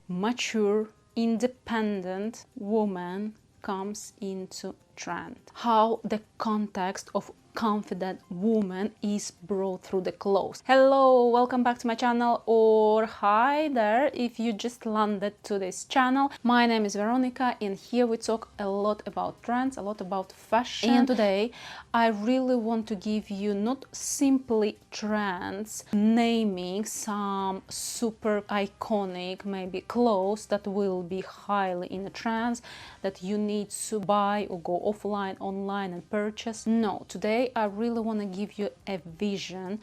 mature, independent woman comes into trend. How the context of confident woman is brought through the clothes. Hello, welcome back to my channel, or hi there if you just landed to this channel. My name is Veronica and here we talk a lot about trends, a lot about fashion. And today I really want to give you not simply trends, naming some super iconic maybe clothes that will be highly in a trends that you need to buy or go offline, online and purchase. No, today I really want to give you a vision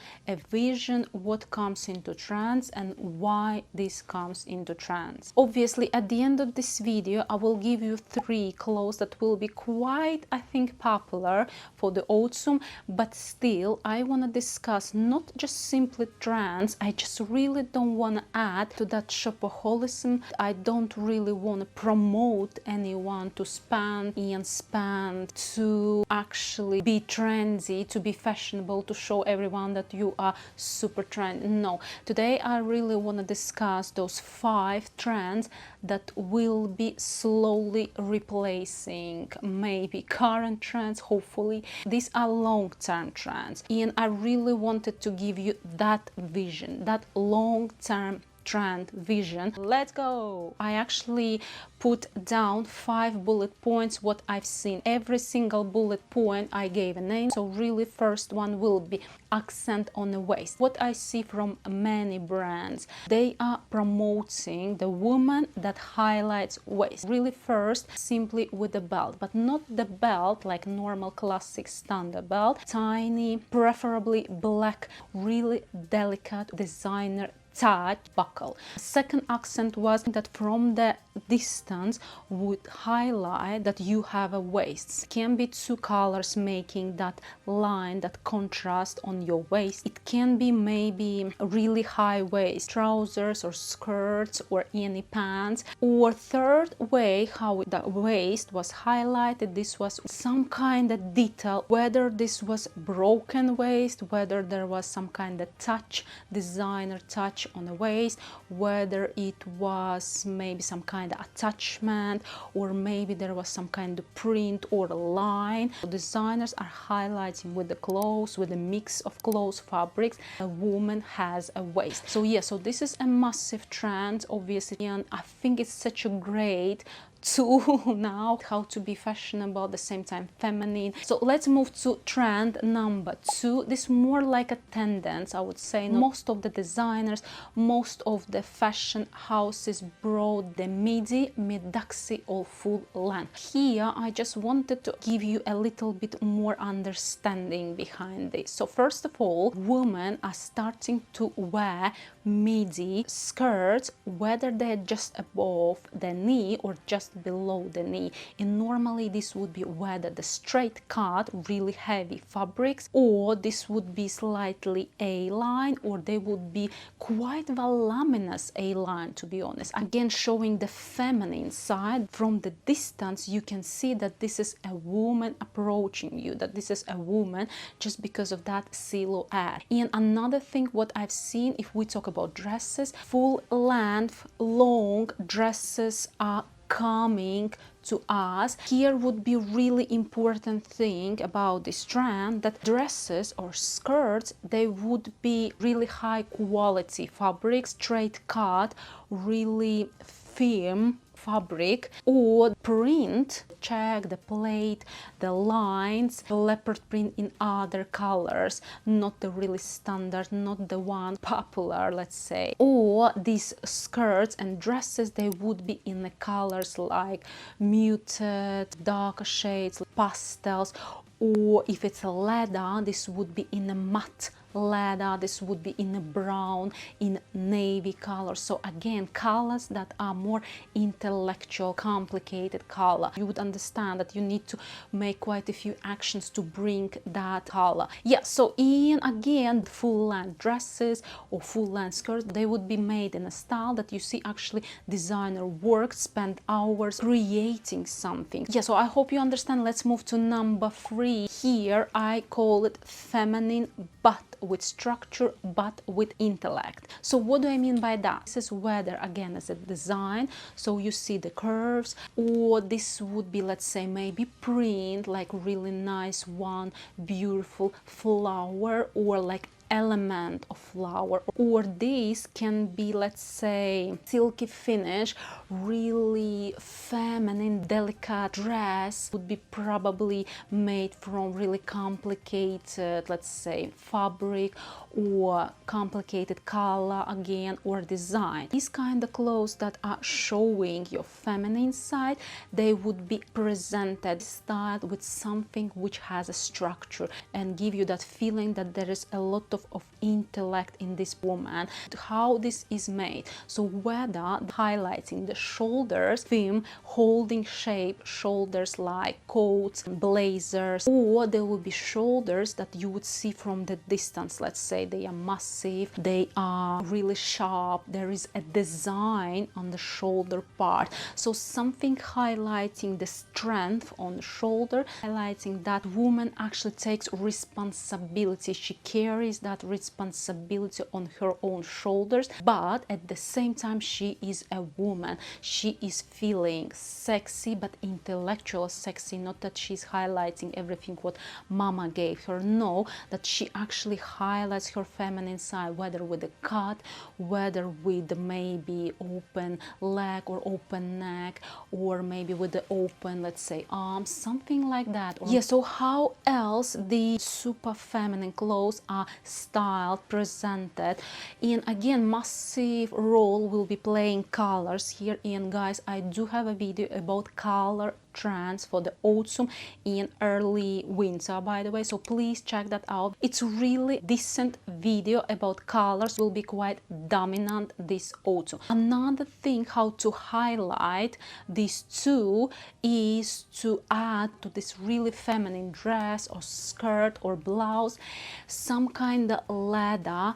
what comes into trends and why this comes into trends. Obviously, at the end of this video, I will give you 3 clothes that will be quite, I think, popular for the autumn, but still I want to discuss not just simply trends. I just really don't want to add to that shopaholicism. I don't really want to promote anyone to spend and spend, to actually be trendy, to be fashionable, to show everyone that you are super trendy. No, today I really want to discuss those 5 trends that will be slowly replacing maybe current trends. Hopefully these are long-term trends, and I really wanted to give you that vision, that long-term trend vision. Let's go. I actually put down 5 bullet points what I've seen. Every single bullet point I gave a name. So really first one will be accent on the waist. What I see from many brands, they are promoting the woman that highlights waist. Really first simply with the belt, but not the belt like normal classic standard belt. Tiny, preferably black, really delicate designer touch buckle. Second accent was that from the distance would highlight that you have a waist. It can be 2 colors making that line, that contrast on your waist. It can be maybe a really high waist trousers or skirts or any pants. Or third way how the waist was highlighted, this was some kind of detail, whether this was broken waist, whether there was some kind of touch, designer touch on the waist, whether it was maybe some kind of attachment, or maybe there was some kind of print or line. Designers are highlighting with the clothes, with a mix of clothes fabrics, a woman has a waist. So yeah, so this is a massive trend obviously, and I think it's such a great tool now how to be fashionable at the same time feminine. So let's move to trend number 2. This is more like a tendency, I would say. Most of the designers, most of the fashion houses brought the midi, mid-daxi or full length. Here I just wanted to give you a little bit more understanding behind this. So first of all, women are starting to wear midi skirts, whether they're just above the knee or just below the knee, and normally this would be whether the straight cut really heavy fabrics, or this would be slightly A-line, or they would be quite voluminous A-line, to be honest. Again, showing the feminine side. From the distance you can see that this is a woman approaching you, that this is a woman just because of that silhouette. And another thing what I've seen, if we talk about dresses, full length long dresses are coming to us. Here would be really important thing about this trend, that dresses or skirts, they would be really high quality fabric, straight cut, really firm fabric, or print. Check the plate, the lines, the leopard print in other colors, not the really standard, not the one popular, let's say. Or these skirts and dresses, they would be in the colors like muted, darker shades, pastels, or if it's a leather, this would be in a matte leather, this would be in a brown, in navy color. So again, colors that are more intellectual, complicated color. You would understand that you need to make quite a few actions to bring that color. Yeah, so in again, full length dresses or full length skirts, they would be made in a style that you see actually designer work, spend hours creating something. Yeah, so I hope you understand. Let's move to number 3. Here I call it feminine but with structure but with intellect. So what do I mean by that? This is whether, again, as a design, so you see the curves, or this would be, let's say, maybe print, like really nice one, beautiful flower, or like element of flower, or this can be, let's say, silky finish, really feminine, delicate dress, would be probably made from really complicated, let's say, fabric or complicated color again, or design. These kind of clothes that are showing your feminine side, they would be presented, styled with something which has a structure and give you that feeling that there is a lot of intellect in this woman. How this is made, so whether highlighting the shoulders, theme, holding shape shoulders like coats, blazers, or there will be shoulders that you would see from the distance. Let's say they are massive, they are really sharp, there is a design on the shoulder part, so something highlighting the strength on the shoulder, highlighting that woman actually takes responsibility, she carries that responsibility on her own shoulders, but at the same time she is a woman, she is feeling sexy, but intellectual sexy, not that she's highlighting everything what mama gave her, no, that she actually highlights her feminine side, whether with a cut, whether with maybe open leg or open neck, or maybe with the open, let's say, arms, something like that. Yeah, so how else the super feminine clothes are styled, presented? And again, massive role will be playing colors here. And guys, I do have a video about color trends for the autumn and early winter, by the way, so please check that out. It's really decent video about colors, will be quite dominant this autumn. Another thing how to highlight these two is to add to this really feminine dress or skirt or blouse some kind of leather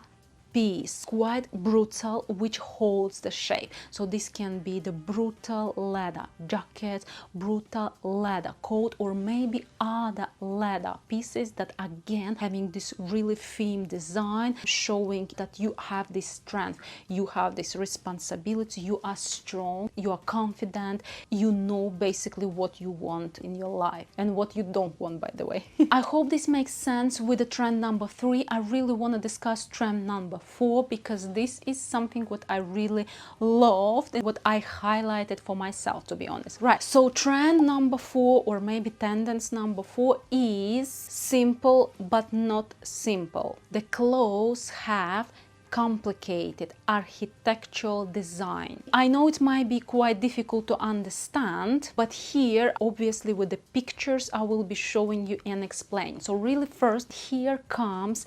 piece, quite brutal, which holds the shape. So this can be the brutal leather jacket, brutal leather coat, or maybe other leather pieces that again having this really theme design, showing that you have this strength, you have this responsibility, you are strong, you are confident, you know basically what you want in your life and what you don't want, by the way. I hope this makes sense with the trend number 3. I really want to discuss trend number 4 because this is something what I really loved and what I highlighted for myself, to be honest. Right, so trend number 4, or maybe tendency number 4, is simple but not simple. The clothes have complicated architectural design. I know it might be quite difficult to understand, but here obviously with the pictures I will be showing you and explain. So really first here comes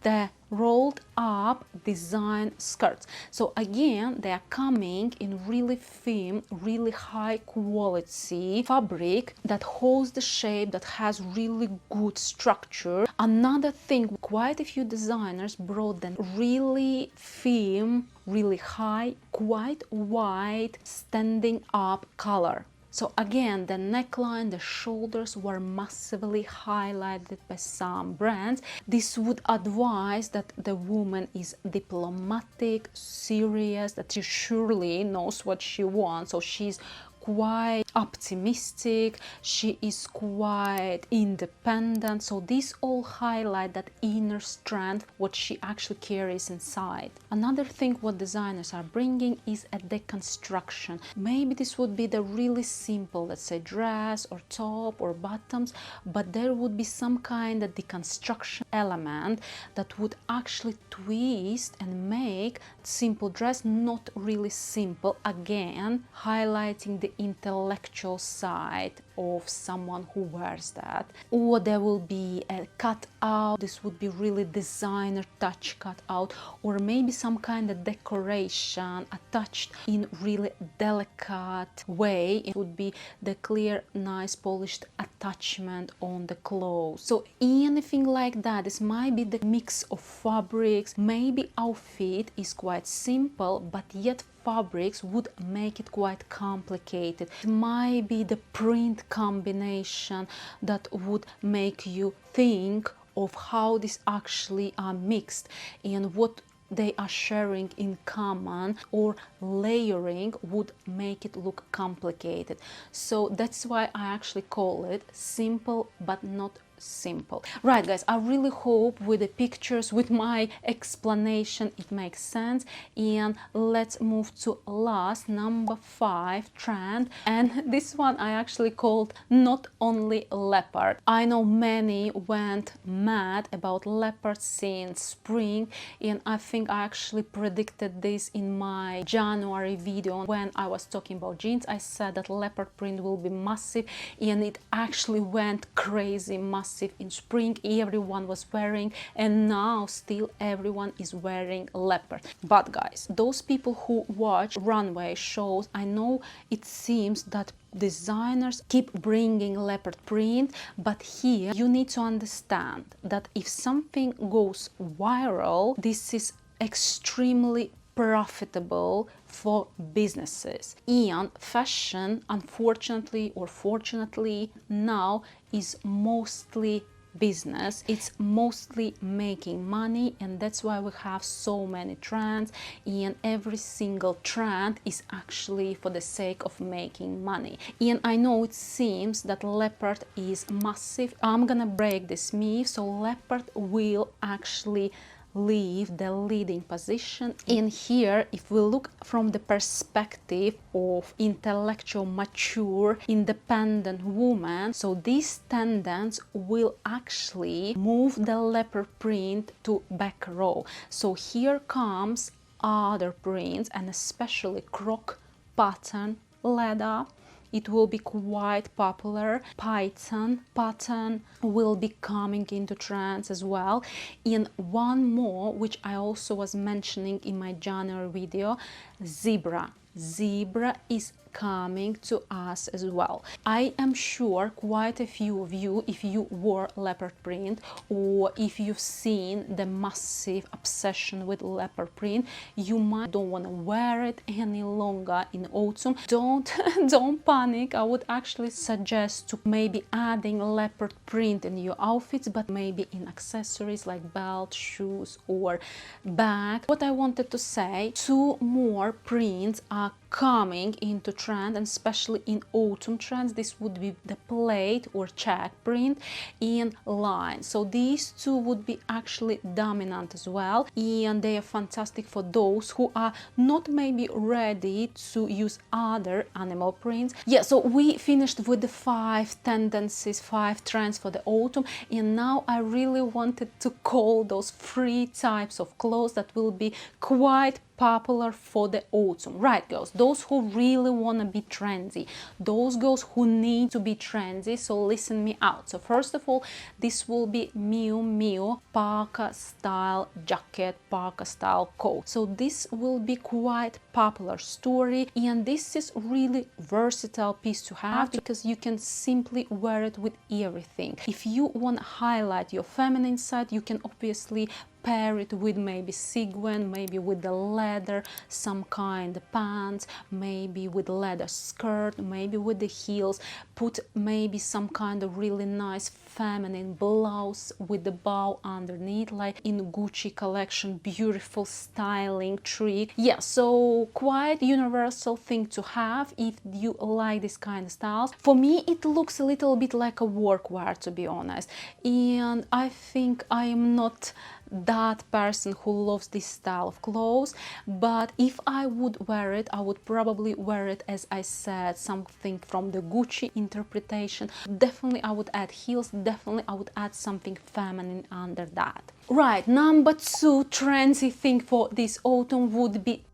the rolled up design skirts. So again, they are coming in really thin, really high quality fabric that holds the shape, that has really good structure. Another thing, quite a few designers brought them really thin, really high, quite wide, standing up color. So again, the neckline, the shoulders were massively highlighted by some brands. This would advise that the woman is diplomatic, serious, that she surely knows what she wants. So she's quite optimistic, she is quite independent. So these all highlight that inner strength, what she actually carries inside. Another thing what designers are bringing is a deconstruction. Maybe this would be the really simple, let's say, dress or top or bottoms, but there would be some kind of deconstruction element that would actually twist and make simple dress not really simple, again highlighting the intellectual side of someone who wears that. Or there will be a cut out, this would be really designer touch cut out, or maybe some kind of decoration attached in really delicate way. It would be the clear, nice, polished attachment on the clothes. So anything like that, this might be the mix of fabrics. Maybe outfit is quite simple, but yet fabrics would make it quite complicated. It might be the print combination that would make you think of how these actually are mixed and what they are sharing in common, or layering would make it look complicated. So that's why I actually call it simple but not simple. Right guys, I really hope with the pictures, with my explanation, it makes sense. And let's move to last, number 5 trend, and this one I actually called not only leopard. I know many went mad about leopard since spring, and I think I actually predicted this in my January video when I was talking about jeans. I said that leopard print will be massive, and it actually went crazy massive in spring. Everyone was wearing, and now still everyone is wearing leopard. But guys, those people who watch runway shows, I know it seems that designers keep bringing leopard print, but here you need to understand that if something goes viral, this is extremely profitable for businesses. And fashion, unfortunately or fortunately, now is mostly business. It's mostly making money, and that's why we have so many trends, and every single trend is actually for the sake of making money. And I know it seems that leopard is massive. I'm gonna break this myth. So leopard will actually leave the leading position. And here, if we look from the perspective of intellectual, mature, independent woman, so this tendance will actually move the leopard print to back row. So here comes other prints, and especially croc pattern leather. It will be quite popular. Python pattern will be coming into trends as well. And one more, which I also was mentioning in my January video, zebra. Zebra is coming to us as well. I am sure quite a few of you, if you wore leopard print, or if you've seen the massive obsession with leopard print, you might don't want to wear it any longer in autumn. Don't panic. I would actually suggest to maybe adding leopard print in your outfits, but maybe in accessories like belt, shoes, or bag. What I wanted to say, 2 more prints are coming into trend, and especially in autumn trends. This would be the plate or check print in line. So these 2 would be actually dominant as well, and they are fantastic for those who are not maybe ready to use other animal prints. Yeah, so we finished with the 5 tendencies, 5 trends for the autumn, and now I really wanted to call those 3 types of clothes that will be quite popular for the autumn. Right girls, those who really want to be trendy, those girls who need to be trendy, so listen me out. So first of all, this will be Miu Miu parka style jacket, parka style coat. So this will be quite popular story, and this is really versatile piece to have because you can simply wear it with everything. If you want to highlight your feminine side, you can obviously pair it with maybe sequin, maybe with the leather, some kind of pants, maybe with leather skirt, maybe with the heels. Put maybe some kind of really nice feminine blouse with the bow underneath, like in Gucci collection. Beautiful styling trick. Yeah, so quite universal thing to have if you like this kind of styles. For me, it looks a little bit like a workwear, to be honest, and I think I am not that person who loves this style of clothes, but if I would wear it, I would probably wear it, as I said, something from the Gucci interpretation. Definitely I would add heels, definitely I would add something feminine under that. Right, number 2 trendy thing for this autumn would be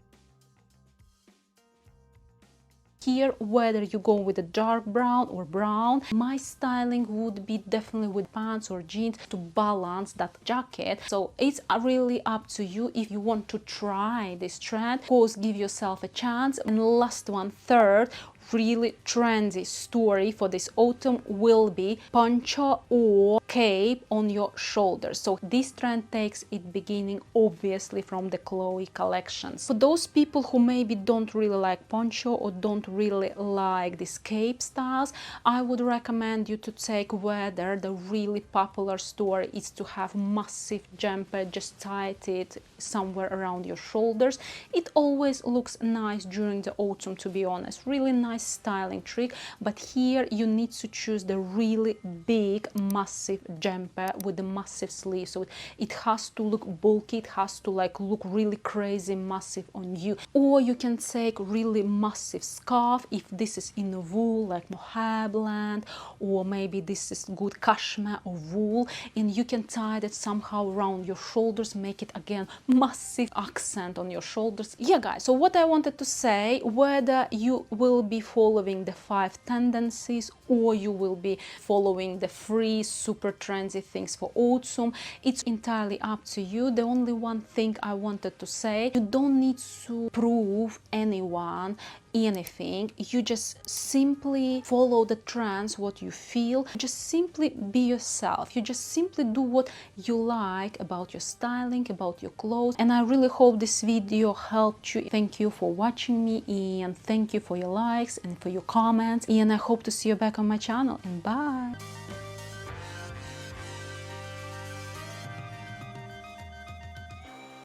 here, whether you go with a dark brown or brown. My styling would be definitely with pants or jeans to balance that jacket. So it's really up to you if you want to try this trend. Of course, give yourself a chance. And last one, third really trendy story for this autumn will be poncho or cape on your shoulders. So this trend takes its beginning obviously from the Chloe collections. For those people who maybe don't really like poncho or don't really like these cape styles, I would recommend you to take whether the really popular story is to have massive jumper, just tie it somewhere around your shoulders. It always looks nice during the autumn, to be honest, really nice styling trick. But here you need to choose the really big massive jumper with the massive sleeve, so it has to look bulky, it has to like look really crazy massive on you. Or you can take really massive scarf if this is in wool like mohair blend, or maybe this is good cashmere or wool, and you can tie that somehow around your shoulders, make it again massive accent on your shoulders. Yeah guys, so what I wanted to say, whether you will be following the 5 tendencies or you will be following the free super trendy things for autumn, it's entirely up to you. The only one thing I wanted to say, you don't need to prove anyone anything, you just simply follow the trends, what you feel, just simply be yourself, you just simply do what you like about your styling, about your clothes. And I really hope this video helped you. Thank you for watching me, and thank you for your likes and for your comments, and I hope to see you back on my channel, and bye.